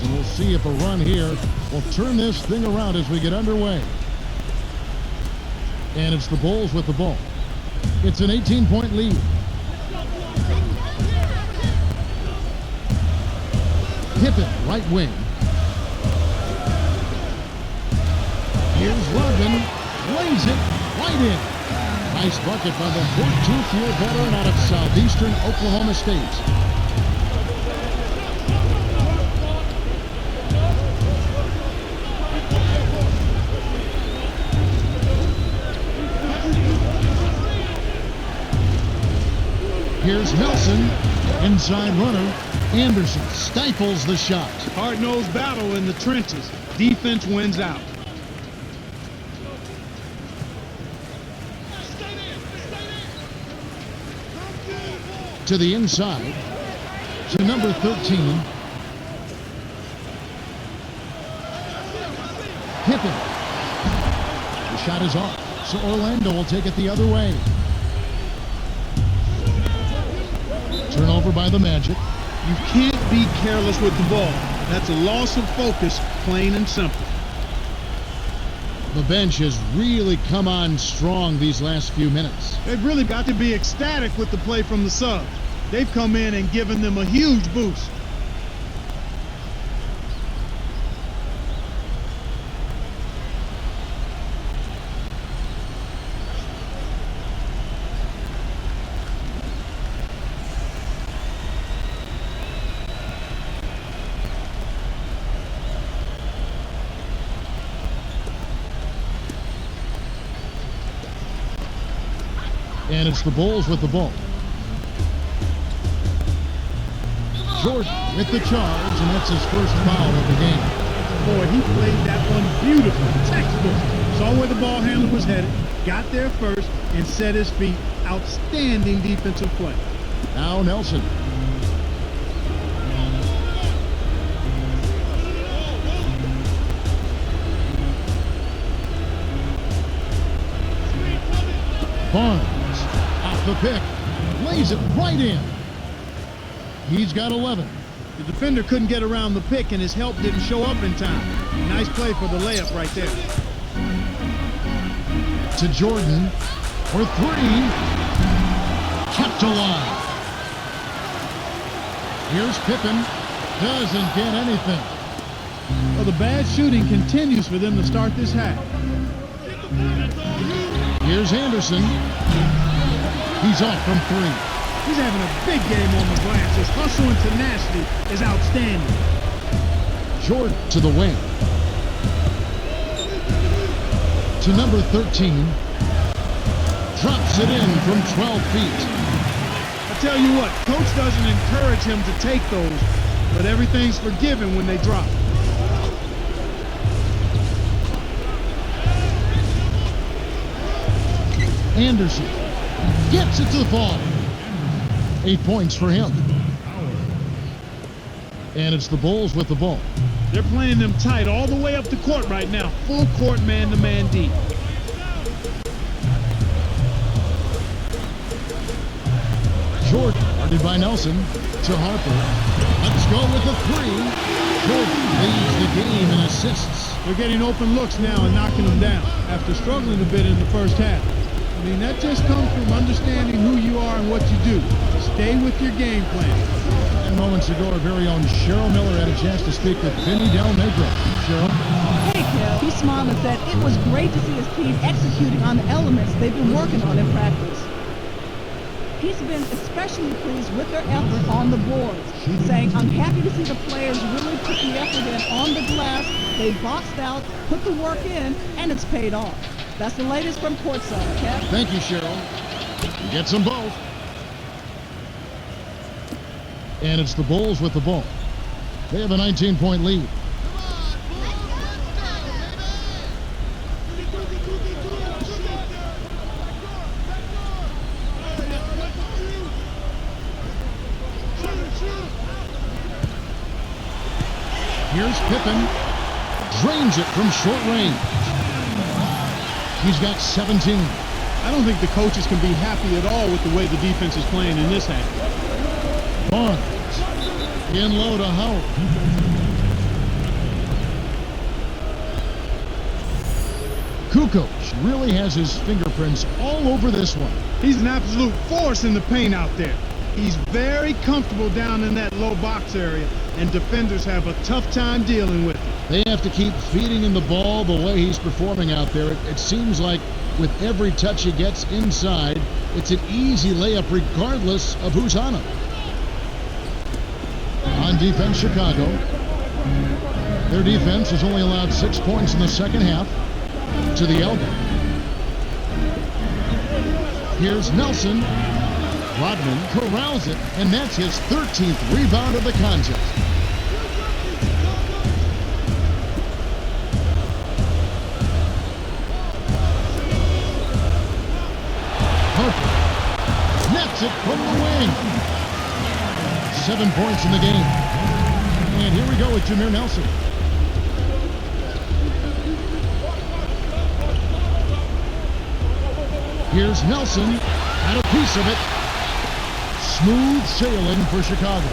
And we'll see if a run here will turn this thing around as we get underway. And it's the Bulls with the ball. It's an 18-point lead. Pippen, right wing. Here's London, lays it right in. Nice bucket by the 14th-year veteran out of southeastern Oklahoma State. Here's Nelson, inside runner. Anderson stifles the shot. Hard-nosed battle in the trenches. Defense wins out. To the inside, to number 13. Pippen. The shot is off, so Orlando will take it the other way. Turnover by the Magic. You can't be careless with the ball. That's a loss of focus, plain and simple. The bench has really come on strong these last few minutes. They've really got to be ecstatic with the play from the subs. They've come in and given them a huge boost. And it's the Bulls with the ball. Jordan with the charge, and that's his first foul of the game. Boy, he played that one beautifully. Textbook. Saw where the ball handler was headed, got there first, and set his feet. Outstanding defensive play. Now Nelson. Barnes. The pick, lays it right in. He's got 11. The defender couldn't get around the pick, and his help didn't show up in time. Nice play for the layup right there. To Jordan for three. Kept alive. Here's Pippen. Doesn't get anything. Well, the bad shooting continues for them to start this half. Here's Anderson. He's off from three. He's having a big game on the glass. His hustle and tenacity is outstanding. Jordan to the wing. To number 13. Drops it in from 12 feet. I tell you what, coach doesn't encourage him to take those, but everything's forgiven when they drop. Anderson gets it to the ball. 8 points for him. And it's the Bulls with the ball. They're playing them tight all the way up the court right now. Full court man-to-man deep. Jordan, guarded by Nelson, to Harper. Let's go with the three. Jordan leads the game in assists. They're getting open looks now and knocking them down after struggling a bit in the first half. I mean, that just comes from understanding who you are and what you do. Stay with your game plan. And moments ago, our very own Cheryl Miller had a chance to speak with Vinny Del Negro. Cheryl? Hey, Kev. He smiled and said it was great to see his team executing on the elements they've been working on in practice. He's been especially pleased with their effort on the boards, saying, I'm happy to see the players really put the effort in on the glass. They boxed out, put the work in, and it's paid off. That's the latest from courtside, Kev. Thank you, Cheryl. He gets them both. And it's the Bulls with the ball. They have a 19-point lead. Here's Pippen. Drains it from short range. He's got 17. I don't think the coaches can be happy at all with the way the defense is playing in this half. Barnes in low to Howard. Kukoc really has his fingerprints all over this one. He's an absolute force in the paint out there. He's very comfortable down in that low box area, and defenders have a tough time dealing with him. They have to keep feeding him the ball the way he's performing out there. It seems like with every touch he gets inside, it's an easy layup regardless of who's on him. On defense, Chicago. Their defense has only allowed 6 points in the second half. To the elbow. Here's Nelson. Rodman corrals it, and that's his 13th rebound of the contest. Harper nets it from the wing. 7 points in the game. And here we go with Jameer Nelson. Here's Nelson, had a piece of it. Smooth sailing for Chicago.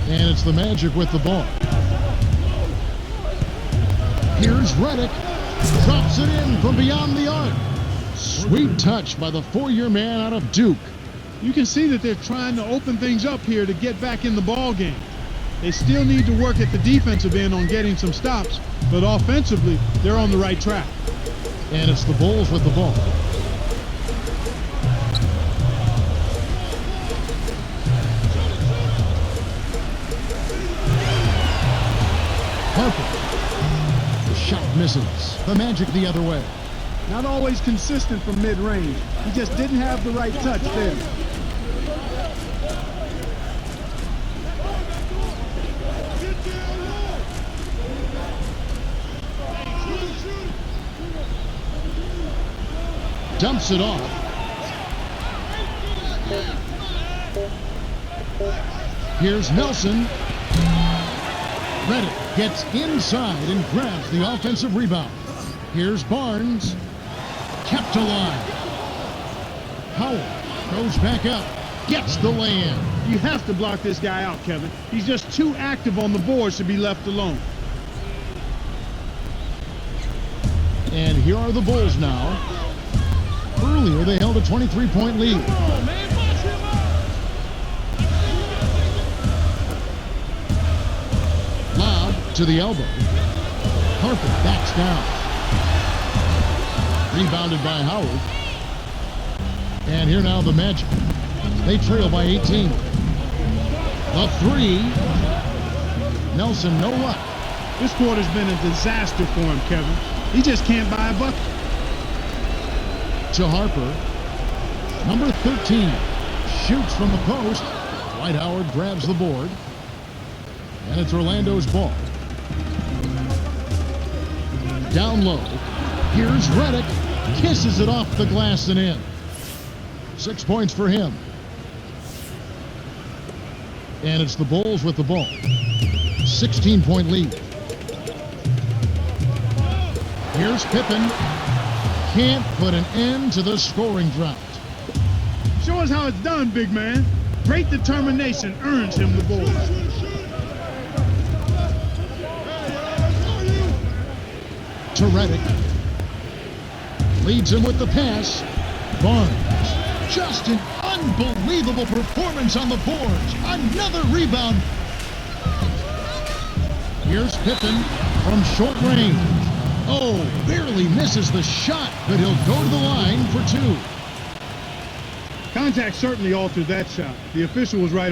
And it's the Magic with the ball. Here's Redick. Drops it in from beyond the arc. Sweet touch by the four-year man out of Duke. You can see that they're trying to open things up here to get back in the ball game. They still need to work at the defensive end on getting some stops, but offensively, they're on the right track. And it's the Bulls with the ball. Harper. The shot misses. The Magic the other way. Not always consistent from mid-range. He just didn't have the right touch there. Dumps it off. Here's Nelson. Redick gets inside and grabs the offensive rebound. Here's Barnes. Kept alive. Howard goes back up. Gets the lay-in. You have to block this guy out, Kevin. He's just too active on the boards to be left alone. And here are the Bulls now. Earlier, they held a 23-point lead. Lob to the elbow. Harper backs down. Rebounded by Howard. And here now the Magic. They trail by 18. The three. Nelson, no luck. This quarter's been a disaster for him, Kevin. He just can't buy a bucket. To Harper. Number 13. Shoots from the post. Dwight Howard grabs the board. And it's Orlando's ball. Down low. Here's Redick. Kisses it off the glass and in. 6 points for him. And it's the Bulls with the ball. 16-point lead. Here's Pippen. Can't put an end to the scoring drought. Show us how it's done, big man. Great determination earns him the ball. To Redick. Leads him with the pass. Barnes. Just an unbelievable performance on the boards. Another rebound. Here's Pippen from short range. Oh, barely misses the shot, but he'll go to the line for two. Contact certainly altered that shot. The official was right on.